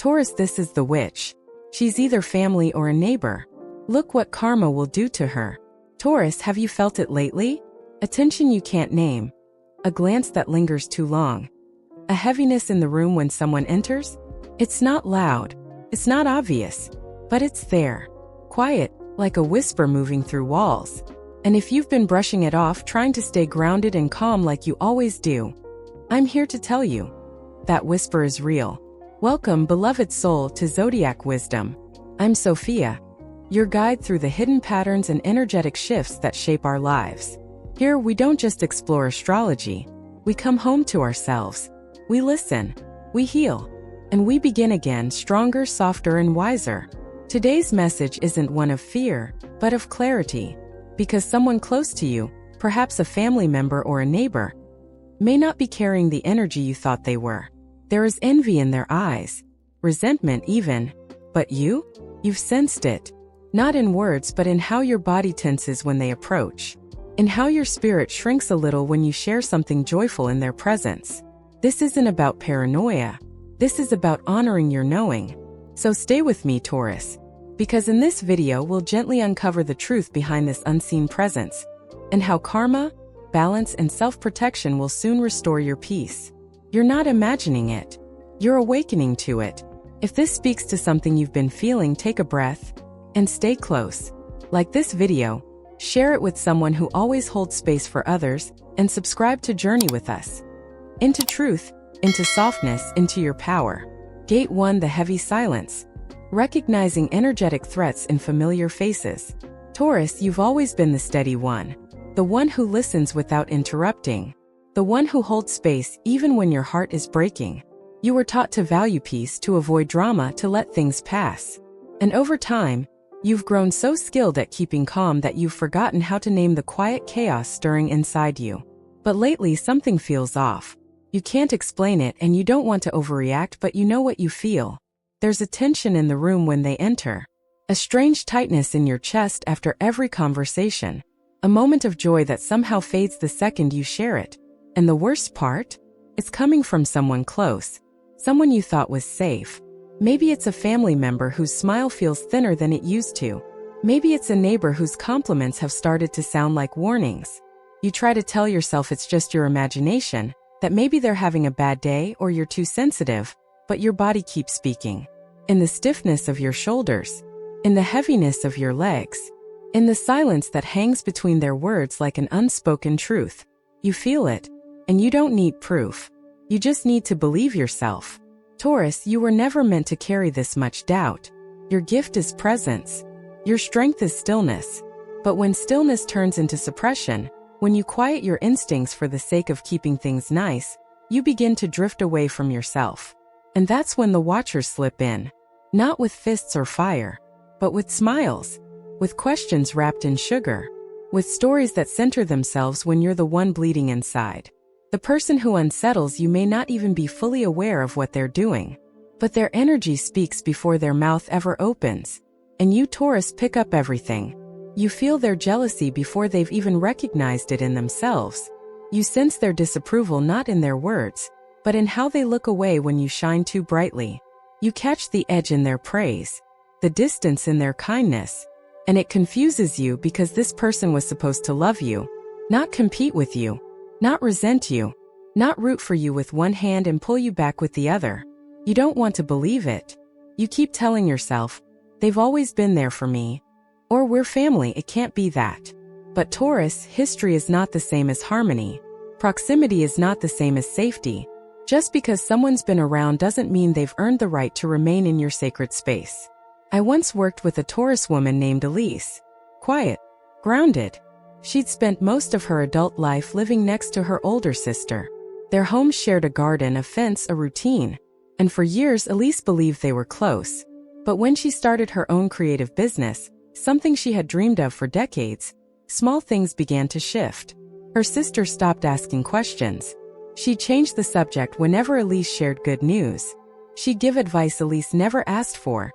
Taurus, this is the witch. She's either family or a neighbor. Look what karma will do to her. Taurus, have you felt it lately? A tension you can't name. A glance that lingers too long. A heaviness in the room when someone enters? It's not loud. It's not obvious. But it's there. Quiet, like a whisper moving through walls. And if you've been brushing it off, trying to stay grounded and calm like you always do, I'm here to tell you that whisper is real. Welcome, beloved soul, to Zodiac Wisdom. I'm Sophia, your guide through the hidden patterns and energetic shifts that shape our lives. Here, we don't just explore astrology. We come home to ourselves. We listen. We heal. And we begin again, stronger, softer, and wiser. Today's message isn't one of fear, but of clarity. Because someone close to you, perhaps a family member or a neighbor, may not be carrying the energy you thought they were. There is envy in their eyes, resentment even. But you've sensed it. Not in words, but in how your body tenses when they approach. In how your spirit shrinks a little when you share something joyful in their presence. This isn't about paranoia. This is about honoring your knowing. So stay with me, Taurus. Because in this video, we'll gently uncover the truth behind this unseen presence. And how karma, balance, and self-protection will soon restore your peace. You're not imagining it. You're awakening to it. If this speaks to something you've been feeling, take a breath and stay close. Like this video, share it with someone who always holds space for others, and subscribe to journey with us. Into truth, into softness, into your power. Gate 1: the heavy silence. Recognizing energetic threats in familiar faces. Taurus, you've always been the steady one. The one who listens without interrupting. The one who holds space even when your heart is breaking. You were taught to value peace, to avoid drama, to let things pass. And over time, you've grown so skilled at keeping calm that you've forgotten how to name the quiet chaos stirring inside you. But lately, something feels off. You can't explain it and you don't want to overreact, but you know what you feel. There's a tension in the room when they enter. A strange tightness in your chest after every conversation. A moment of joy that somehow fades the second you share it. And the worst part? It's coming from someone close. Someone you thought was safe. Maybe it's a family member whose smile feels thinner than it used to. Maybe it's a neighbor whose compliments have started to sound like warnings. You try to tell yourself it's just your imagination, that maybe they're having a bad day or you're too sensitive, but your body keeps speaking. In the stiffness of your shoulders. In the heaviness of your legs. In the silence that hangs between their words like an unspoken truth. You feel it. And you don't need proof. You just need to believe yourself. Taurus, you were never meant to carry this much doubt. Your gift is presence. Your strength is stillness. But when stillness turns into suppression, when you quiet your instincts for the sake of keeping things nice, you begin to drift away from yourself. And that's when the watchers slip in. Not with fists or fire, but with smiles. With questions wrapped in sugar. With stories that center themselves when you're the one bleeding inside. The person who unsettles you may not even be fully aware of what they're doing. But their energy speaks before their mouth ever opens. And you, Taurus, pick up everything. You feel their jealousy before they've even recognized it in themselves. You sense their disapproval not in their words, but in how they look away when you shine too brightly. You catch the edge in their praise, the distance in their kindness. And it confuses you because this person was supposed to love you, not compete with you. Not resent you, not root for you with one hand and pull you back with the other. You don't want to believe it. You keep telling yourself, they've always been there for me. Or we're family, it can't be that. But Taurus, history is not the same as harmony. Proximity is not the same as safety. Just because someone's been around doesn't mean they've earned the right to remain in your sacred space. I once worked with a Taurus woman named Elise. Quiet, grounded. She'd spent most of her adult life living next to her older sister. Their homes shared a garden, a fence, a routine. And for years, Elise believed they were close. But when she started her own creative business, something she had dreamed of for decades, small things began to shift. Her sister stopped asking questions. She changed the subject whenever Elise shared good news. She'd give advice Elise never asked for,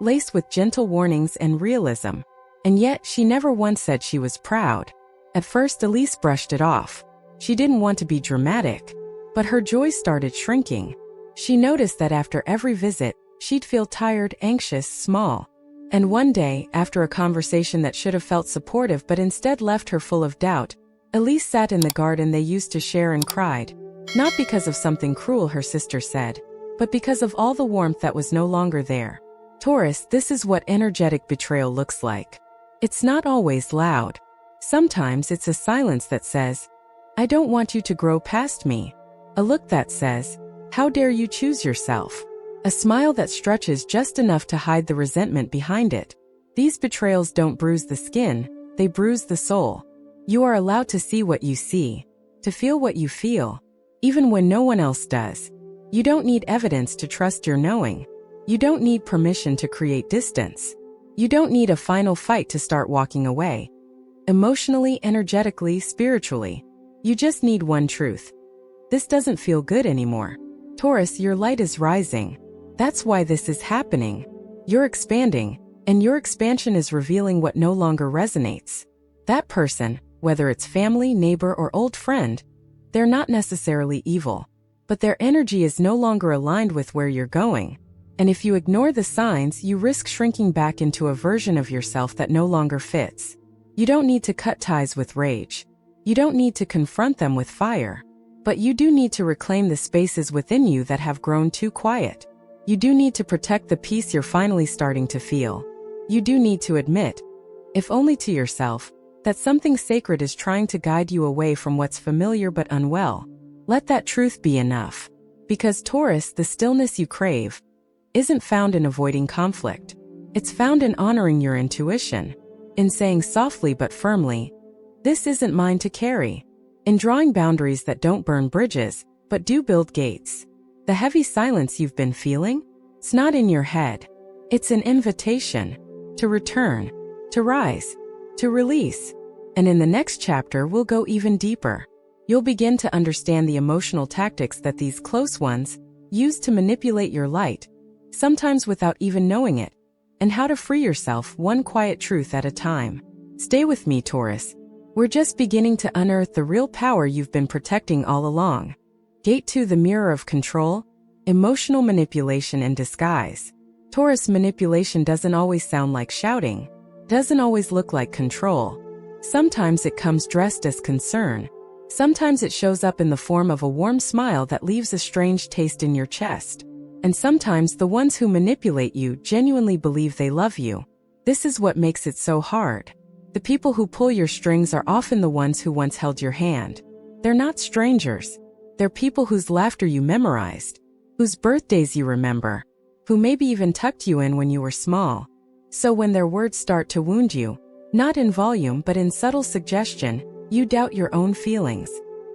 laced with gentle warnings and realism. And yet, she never once said she was proud. At first, Elise brushed it off. She didn't want to be dramatic. But her joy started shrinking. She noticed that after every visit, She'd feel tired, anxious, small. And one day, after a conversation that should have felt supportive but instead left her full of doubt, Elise sat in the garden they used to share and cried. Not because of something cruel her sister said, but because of all the warmth that was no longer there. Taurus, this is what energetic betrayal looks like. It's not always loud. Sometimes it's a silence that says, "I don't want you to grow past me." A look that says, "How dare you choose yourself?" A smile that stretches just enough to hide the resentment behind it. These betrayals don't bruise the skin, they bruise the soul. You are allowed to see what you see, to feel what you feel, even when no one else does. You don't need evidence to trust your knowing. You don't need permission to create distance. You don't need a final fight to start walking away. Emotionally, energetically, spiritually. You just need one truth. This doesn't feel good anymore. Taurus, your light is rising. That's why this is happening. You're expanding, and your expansion is revealing what no longer resonates. That person, whether it's family, neighbor, or old friend, they're not necessarily evil, but their energy is no longer aligned with where you're going. And if you ignore the signs, you risk shrinking back into a version of yourself that no longer fits. You don't need to cut ties with rage. You don't need to confront them with fire. But you do need to reclaim the spaces within you that have grown too quiet. You do need to protect the peace you're finally starting to feel. You do need to admit, if only to yourself, that something sacred is trying to guide you away from what's familiar but unwell. Let that truth be enough. Because Taurus, the stillness you crave, isn't found in avoiding conflict. It's found in honoring your intuition, in saying softly but firmly, "This isn't mine to carry," in drawing boundaries that don't burn bridges, but do build gates. The heavy silence you've been feeling? It's not in your head. It's an invitation to return, to rise, to release. And in the next chapter, we'll go even deeper. You'll begin to understand the emotional tactics that these close ones use to manipulate your light, sometimes without even knowing it, and how to free yourself one quiet truth at a time. Stay with me, Taurus. We're just beginning to unearth the real power you've been protecting all along. Gate 2, the mirror of control, emotional manipulation in disguise. Taurus, manipulation doesn't always sound like shouting, doesn't always look like control. Sometimes it comes dressed as concern. Sometimes it shows up in the form of a warm smile that leaves a strange taste in your chest. And sometimes the ones who manipulate you genuinely believe they love you. This is what makes it so hard. The people who pull your strings are often the ones who once held your hand. They're not strangers. They're people whose laughter you memorized, whose birthdays you remember, who maybe even tucked you in when you were small. So when their words start to wound you, not in volume but in subtle suggestion, you doubt your own feelings.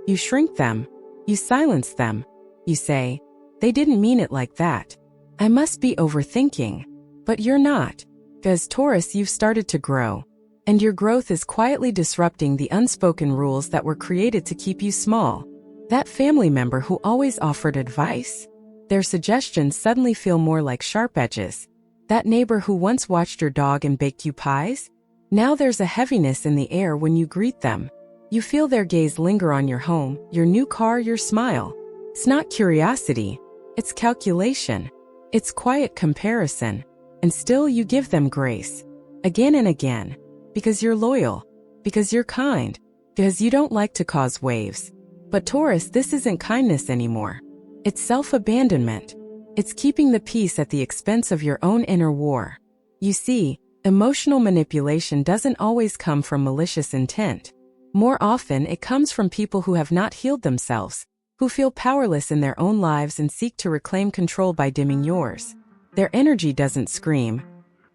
You shrink them. You silence them. You say, "They didn't mean it like that. I must be overthinking." But you're not. Because Taurus, you've started to grow. And your growth is quietly disrupting the unspoken rules that were created to keep you small. That family member who always offered advice? Their suggestions suddenly feel more like sharp edges. That neighbor who once watched your dog and baked you pies? Now there's a heaviness in the air when you greet them. You feel their gaze linger on your home, your new car, your smile. It's not curiosity. It's calculation. It's quiet comparison. And still you give them grace. Again and again. Because you're loyal. Because you're kind. Because you don't like to cause waves. But Taurus, this isn't kindness anymore. It's self-abandonment. It's keeping the peace at the expense of your own inner war. You see, emotional manipulation doesn't always come from malicious intent. More often, it comes from people who have not healed themselves, who feel powerless in their own lives and seek to reclaim control by dimming yours. Their energy doesn't scream,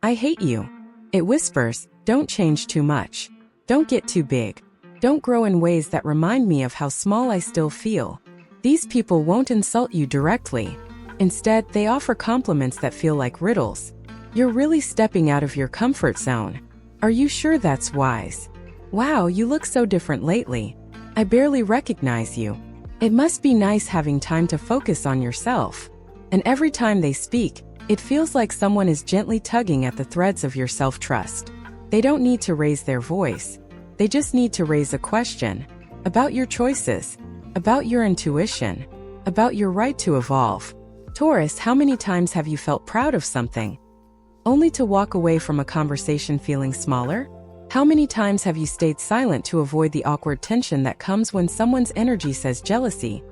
"I hate you." It whispers, "Don't change too much. Don't get too big. Don't grow in ways that remind me of how small I still feel." These people won't insult you directly. Instead, they offer compliments that feel like riddles. You're really stepping out of your comfort zone. Are you sure that's wise? Wow, you look so different lately. I barely recognize you. It must be nice having time to focus on yourself. And every time they speak, it feels like someone is gently tugging at the threads of your self-trust. They don't need to raise their voice. They just need to raise a question about your choices, about your intuition, about your right to evolve. Taurus, how many times have you felt proud of something, only to walk away from a conversation feeling smaller? How many times have you stayed silent to avoid the awkward tension that comes when someone's energy says jealousy,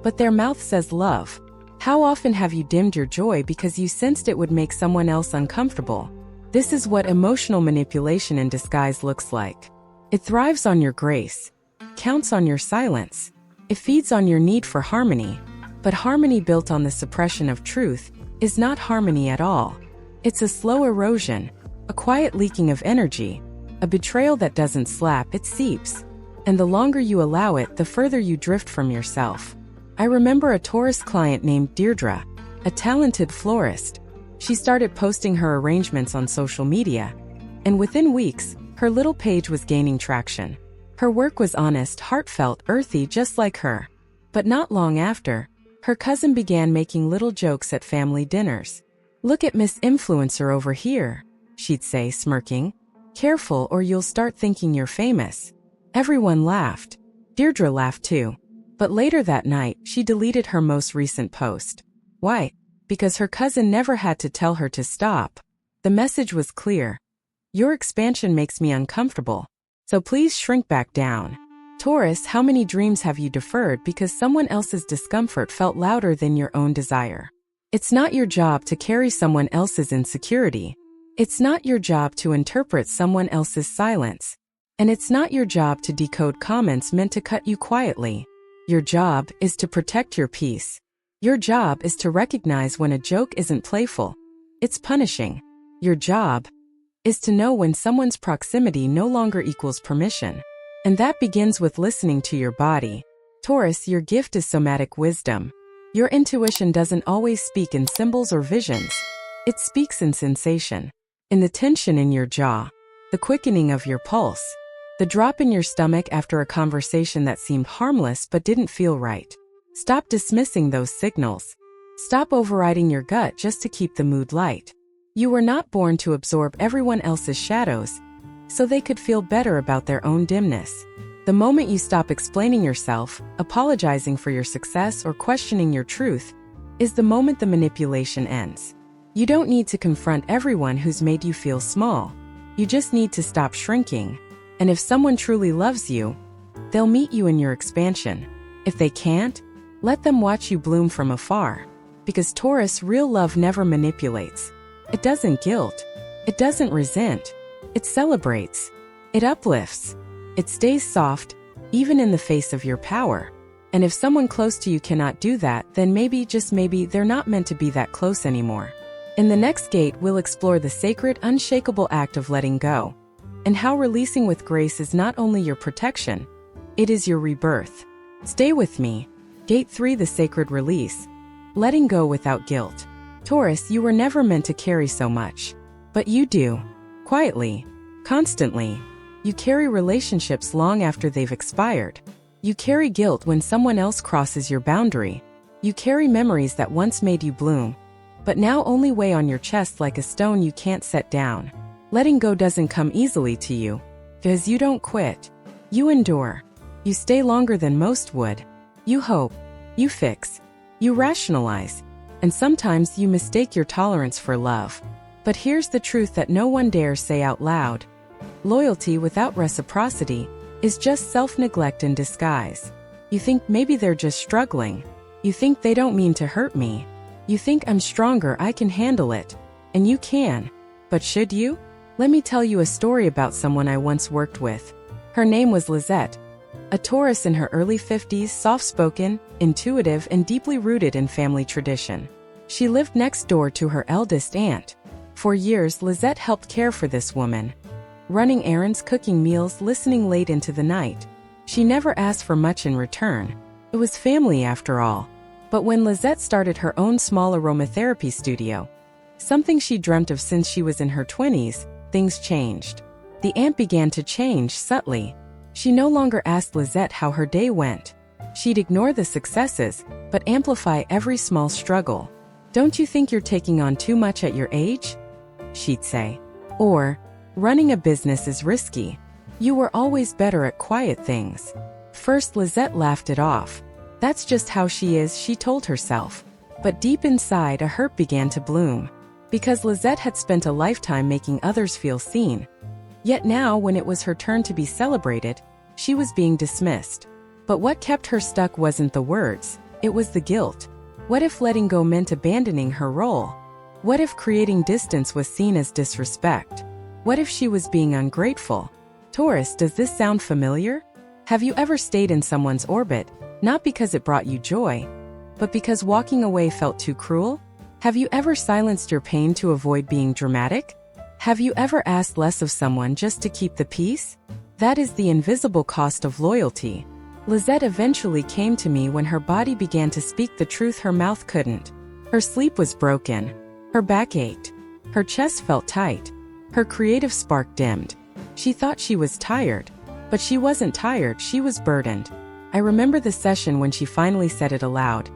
but their mouth says love? How often have you dimmed your joy because you sensed it would make someone else uncomfortable? This is what emotional manipulation in disguise looks like. It thrives on your grace, counts on your silence. It feeds on your need for harmony. But harmony built on the suppression of truth is not harmony at all. It's a slow erosion, a quiet leaking of energy, a betrayal that doesn't slap, it seeps. And the longer you allow it, the further you drift from yourself. I remember a Taurus client named Deirdre, a talented florist. She started posting her arrangements on social media, and within weeks, her little page was gaining traction. Her work was honest, heartfelt, earthy, just like her. But not long after, her cousin began making little jokes at family dinners. "Look at Miss Influencer over here," she'd say, smirking. "Careful or you'll start thinking you're famous." Everyone laughed. Deirdre laughed too. But later that night, she deleted her most recent post. Why? Because her cousin never had to tell her to stop. The message was clear. "Your expansion makes me uncomfortable, so please shrink back down." Taurus, how many dreams have you deferred because someone else's discomfort felt louder than your own desire? It's not your job to carry someone else's insecurity. It's not your job to interpret someone else's silence. And it's not your job to decode comments meant to cut you quietly. Your job is to protect your peace. Your job is to recognize when a joke isn't playful, it's punishing. Your job is to know when someone's proximity no longer equals permission. And that begins with listening to your body. Taurus, your gift is somatic wisdom. Your intuition doesn't always speak in symbols or visions. It speaks in sensation, in the tension in your jaw, the quickening of your pulse, the drop in your stomach after a conversation that seemed harmless but didn't feel right. Stop dismissing those signals. Stop overriding your gut just to keep the mood light. You were not born to absorb everyone else's shadows, so they could feel better about their own dimness. The moment you stop explaining yourself, apologizing for your success, or questioning your truth, is the moment the manipulation ends. You don't need to confront everyone who's made you feel small. You just need to stop shrinking. And if someone truly loves you, they'll meet you in your expansion. If they can't, let them watch you bloom from afar. Because Taurus, real love never manipulates. It doesn't guilt. It doesn't resent. It celebrates. It uplifts. It stays soft, even in the face of your power. And if someone close to you cannot do that, then maybe, just maybe, they're not meant to be that close anymore. In the next gate, we'll explore the sacred, unshakable act of letting go, and how releasing with grace is not only your protection, it is your rebirth. Stay with me. Gate 3, the sacred release. Letting go without guilt. Taurus, you were never meant to carry so much. But you do. Quietly. Constantly. You carry relationships long after they've expired. You carry guilt when someone else crosses your boundary. You carry memories that once made you bloom, but now only weigh on your chest like a stone you can't set down. Letting go doesn't come easily to you, because you don't quit. You endure. You stay longer than most would. You hope. You fix. You rationalize. And sometimes you mistake your tolerance for love. But here's the truth that no one dares say out loud. Loyalty without reciprocity is just self-neglect in disguise. You think maybe they're just struggling. You think they don't mean to hurt me. You think I'm stronger, I can handle it. And you can. But should you? Let me tell you a story about someone I once worked with. Her name was Lizette, a Taurus in her early 50s, soft-spoken, intuitive, and deeply rooted in family tradition. She lived next door to her eldest aunt. For years, Lizette helped care for this woman, running errands, cooking meals, listening late into the night. She never asked for much in return. It was family after all. But when Lizette started her own small aromatherapy studio, something she dreamt of since she was in her 20s, things changed. The aunt began to change subtly. She no longer asked Lizette how her day went. She'd ignore the successes, but amplify every small struggle. "Don't you think you're taking on too much at your age?" she'd say. Or, "Running a business is risky. You were always better at quiet things." First, Lizette laughed it off. That's just how she is, she told herself. But deep inside, a hurt began to bloom. Because Lizette had spent a lifetime making others feel seen. Yet now, when it was her turn to be celebrated, she was being dismissed. But what kept her stuck wasn't the words, it was the guilt. What if letting go meant abandoning her role? What if creating distance was seen as disrespect? What if she was being ungrateful? Taurus, does this sound familiar? Have you ever stayed in someone's orbit, not because it brought you joy, but because walking away felt too cruel? Have you ever silenced your pain to avoid being dramatic? Have you ever asked less of someone just to keep the peace? That is the invisible cost of loyalty. Lizette eventually came to me when her body began to speak the truth her mouth couldn't. Her sleep was broken. Her back ached. Her chest felt tight. Her creative spark dimmed. She thought she was tired. But she wasn't tired, she was burdened. I remember the session when she finally said it aloud.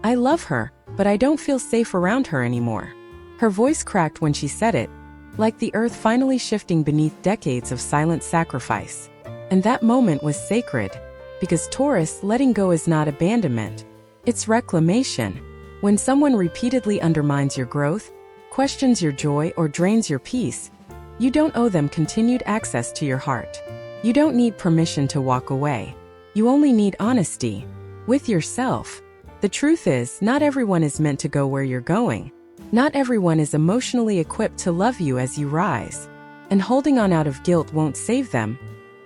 I love her, but I don't feel safe around her anymore. Her voice cracked when she said it, like the earth finally shifting beneath decades of silent sacrifice. And that moment was sacred. Because Taurus, letting go is not abandonment. It's reclamation. When someone repeatedly undermines your growth, questions your joy, or drains your peace, you don't owe them continued access to your heart. You don't need permission to walk away. You only need honesty with yourself. The truth is, not everyone is meant to go where you're going. Not everyone is emotionally equipped to love you as you rise. And holding on out of guilt won't save them.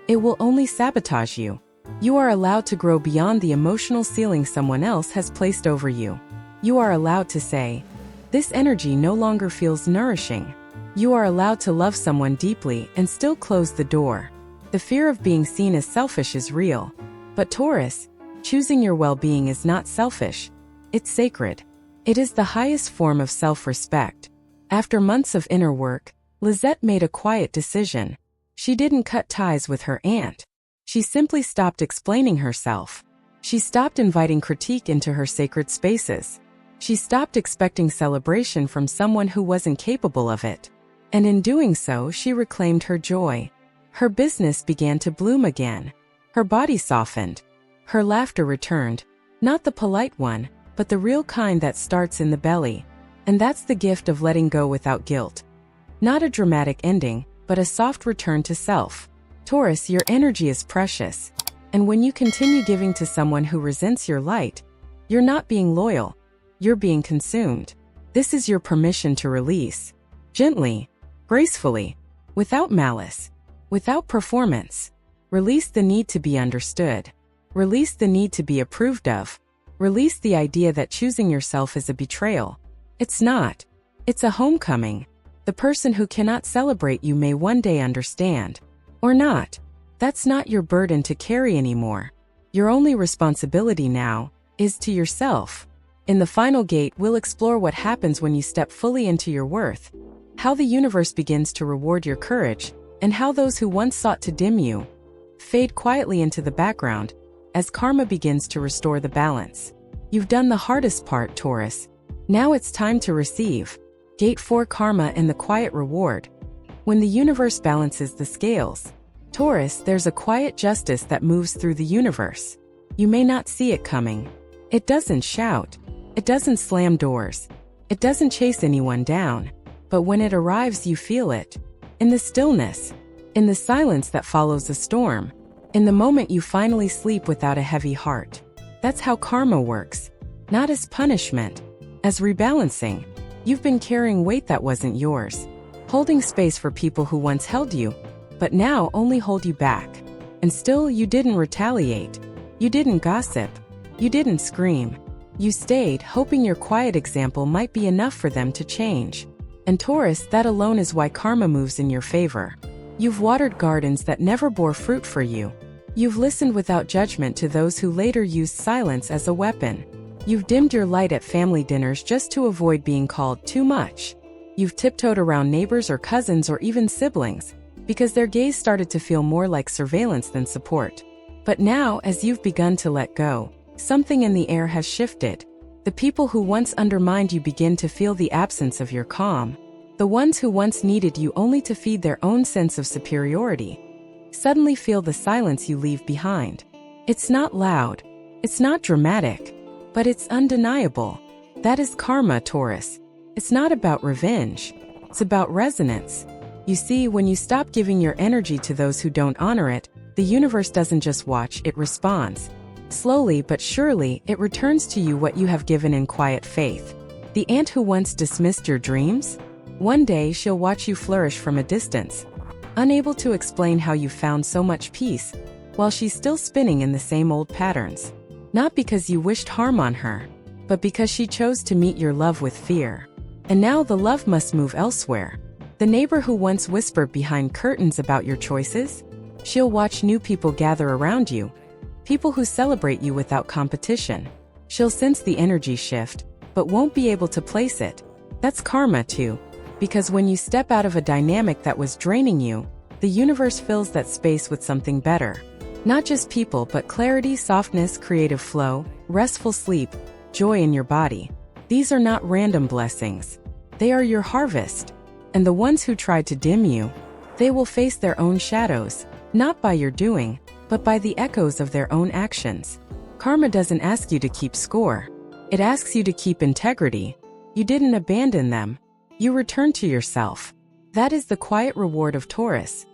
It will only sabotage you. You are allowed to grow beyond the emotional ceiling someone else has placed over you. You are allowed to say, this energy no longer feels nourishing. You are allowed to love someone deeply and still close the door. The fear of being seen as selfish is real. But Taurus, choosing your well-being is not selfish. It's sacred. It is the highest form of self-respect. After months of inner work, Lizette made a quiet decision. She didn't cut ties with her aunt. She simply stopped explaining herself. She stopped inviting critique into her sacred spaces. She stopped expecting celebration from someone who wasn't capable of it. And in doing so, she reclaimed her joy. Her business began to bloom again. Her body softened. Her laughter returned. Not the polite one, but the real kind that starts in the belly. And that's the gift of letting go without guilt. Not a dramatic ending, but a soft return to self. Taurus, your energy is precious. And when you continue giving to someone who resents your light, you're not being loyal. You're being consumed. This is your permission to release. Gently, gracefully, without malice, without performance. Release the need to be understood. Release the need to be approved of. Release the idea that choosing yourself is a betrayal. It's not. It's a homecoming. The person who cannot celebrate you may one day understand. Or not. That's not your burden to carry anymore. Your only responsibility now is to yourself. In the final gate, we'll explore what happens when you step fully into your worth, how the universe begins to reward your courage, and how those who once sought to dim you fade quietly into the background as karma begins to restore the balance. You've done the hardest part, Taurus. Now it's time to receive. Gate 4, Karma and the Quiet Reward. When the universe balances the scales, Taurus, there's a quiet justice that moves through the universe. You may not see it coming. It doesn't shout. It doesn't slam doors. It doesn't chase anyone down. But when it arrives, you feel it. In the stillness. In the silence that follows a storm. In the moment you finally sleep without a heavy heart. That's how karma works. Not as punishment. As rebalancing. You've been carrying weight that wasn't yours. Holding space for people who once held you, but now only hold you back. And still, you didn't retaliate. You didn't gossip. You didn't scream. You stayed, hoping your quiet example might be enough for them to change. And Taurus, that alone is why karma moves in your favor. You've watered gardens that never bore fruit for you. You've listened without judgment to those who later used silence as a weapon. You've dimmed your light at family dinners just to avoid being called too much. You've tiptoed around neighbors or cousins or even siblings, because their gaze started to feel more like surveillance than support. But now, as you've begun to let go, something in the air has shifted. The people who once undermined you begin to feel the absence of your calm. The ones who once needed you only to feed their own sense of superiority suddenly feel the silence you leave behind. It's not loud. It's not dramatic. But it's undeniable. That is karma, Taurus. It's not about revenge. It's about resonance. You see, when you stop giving your energy to those who don't honor it, the universe doesn't just watch, it responds. Slowly but surely, it returns to you what you have given in quiet faith. The ant who once dismissed your dreams? One day she'll watch you flourish from a distance, unable to explain how you found so much peace, while she's still spinning in the same old patterns. Not because you wished harm on her, but because she chose to meet your love with fear. And now the love must move elsewhere. The neighbor who once whispered behind curtains about your choices? She'll watch new people gather around you, people who celebrate you without competition. She'll sense the energy shift, but won't be able to place it. That's karma too, because when you step out of a dynamic that was draining you, the universe fills that space with something better. Not just people, but clarity, softness, creative flow, restful sleep, joy in your body. These are not random blessings. They are your harvest. And the ones who try to dim you, they will face their own shadows, not by your doing, but by the echoes of their own actions. Karma doesn't ask you to keep score. It asks you to keep integrity. You didn't abandon them. You returned to yourself. That is the quiet reward of Taurus.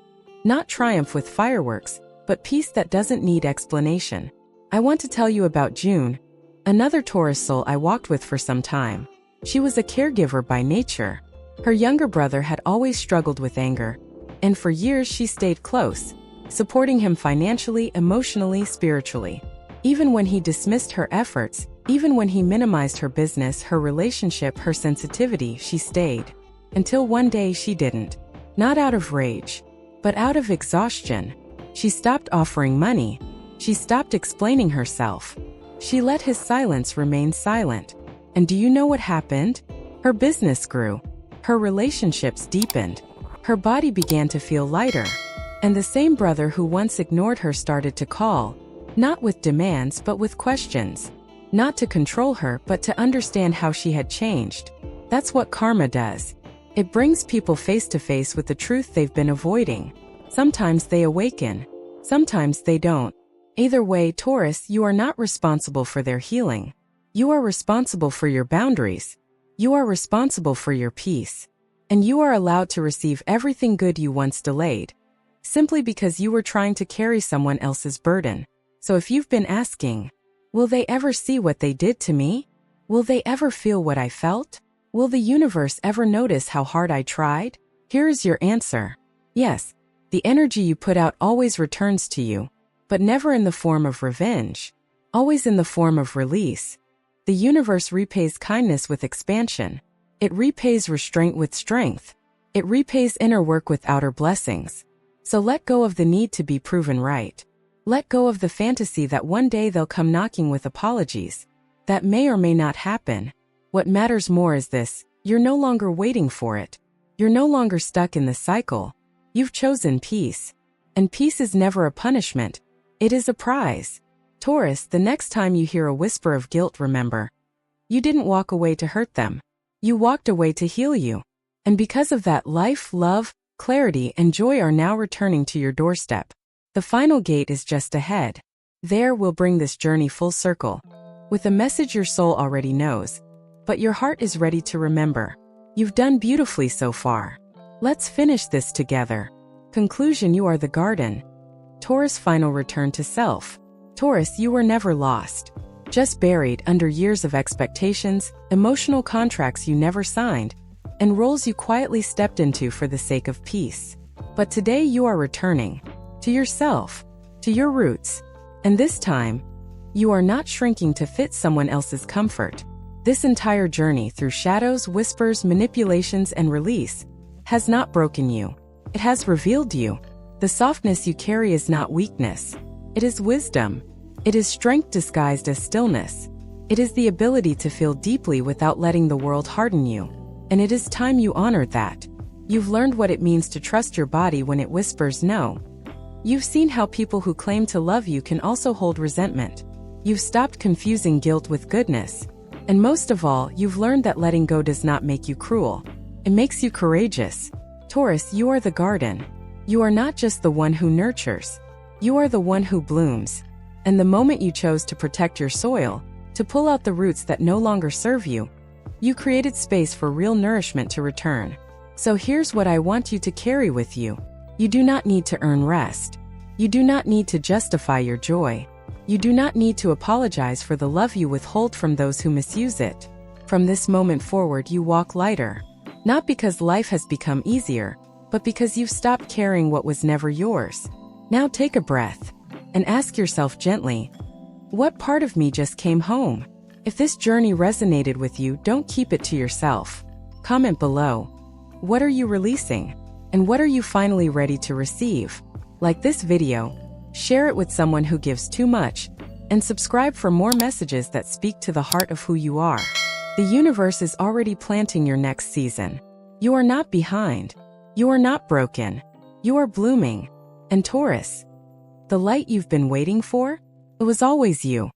Not triumph with fireworks, but peace that doesn't need explanation. I want to tell you about June, another Taurus soul I walked with for some time. She was a caregiver by nature. Her younger brother had always struggled with anger, and for years she stayed close, supporting him financially, emotionally, spiritually. Even when he dismissed her efforts, even when he minimized her business, her relationship, her sensitivity, she stayed. Until one day she didn't. Not out of rage, but out of exhaustion. She stopped offering money. She stopped explaining herself. She let his silence remain silent. And do you know what happened? Her business grew. Her relationships deepened. Her body began to feel lighter. And the same brother who once ignored her started to call, not with demands but with questions. Not to control her, but to understand how she had changed. That's what karma does. It brings people face to face with the truth they've been avoiding. Sometimes they awaken. Sometimes they don't. Either way, Taurus, you are not responsible for their healing. You are responsible for your boundaries. You are responsible for your peace. And you are allowed to receive everything good you once delayed, simply because you were trying to carry someone else's burden. So if you've been asking, will they ever see what they did to me? Will they ever feel what I felt? Will the universe ever notice how hard I tried? Here is your answer. Yes, the energy you put out always returns to you, but never in the form of revenge, always in the form of release. The universe repays kindness with expansion. It repays restraint with strength. It repays inner work with outer blessings. So let go of the need to be proven right. Let go of the fantasy that one day they'll come knocking with apologies. That may or may not happen. What matters more is this: you're no longer waiting for it. You're no longer stuck in the cycle. You've chosen peace. And peace is never a punishment. It is a prize. Taurus, the next time you hear a whisper of guilt, remember, you didn't walk away to hurt them. You walked away to heal you. And because of that, life, love, clarity, and joy are now returning to your doorstep. The final gate is just ahead. There we'll bring this journey full circle, with a message your soul already knows, but your heart is ready to remember. You've done beautifully so far. Let's finish this together. Conclusion: you are the garden. Taurus, final return to self. Taurus, you were never lost, just buried under years of expectations, emotional contracts you never signed, and roles you quietly stepped into for the sake of peace. But today you are returning to yourself, to your roots. And this time, you are not shrinking to fit someone else's comfort. This entire journey through shadows, whispers, manipulations, and release has not broken you. It has revealed you. The softness you carry is not weakness. It is wisdom. It is strength disguised as stillness. It is the ability to feel deeply without letting the world harden you. And it is time you honored that. You've learned what it means to trust your body when it whispers no. You've seen how people who claim to love you can also hold resentment. You've stopped confusing guilt with goodness. And most of all, you've learned that letting go does not make you cruel. It makes you courageous. Taurus, you are the garden. You are not just the one who nurtures. You are the one who blooms. And the moment you chose to protect your soil, to pull out the roots that no longer serve you, You created space for real nourishment to return. So here's what I want you to carry with you. You do not need to earn rest. You do not need to justify your joy. You do not need to apologize for the love you withhold from those who misuse it. From this moment forward, you walk lighter. Not because life has become easier, but because you've stopped carrying what was never yours. Now take a breath and ask yourself gently, what part of me just came home? If this journey resonated with you, don't keep it to yourself. Comment below. What are you releasing? And what are you finally ready to receive? Like this video, share it with someone who gives too much, and subscribe for more messages that speak to the heart of who you are. The universe is already planting your next season. You are not behind. You are not broken. You are blooming. And Taurus, the light you've been waiting for, it was always you.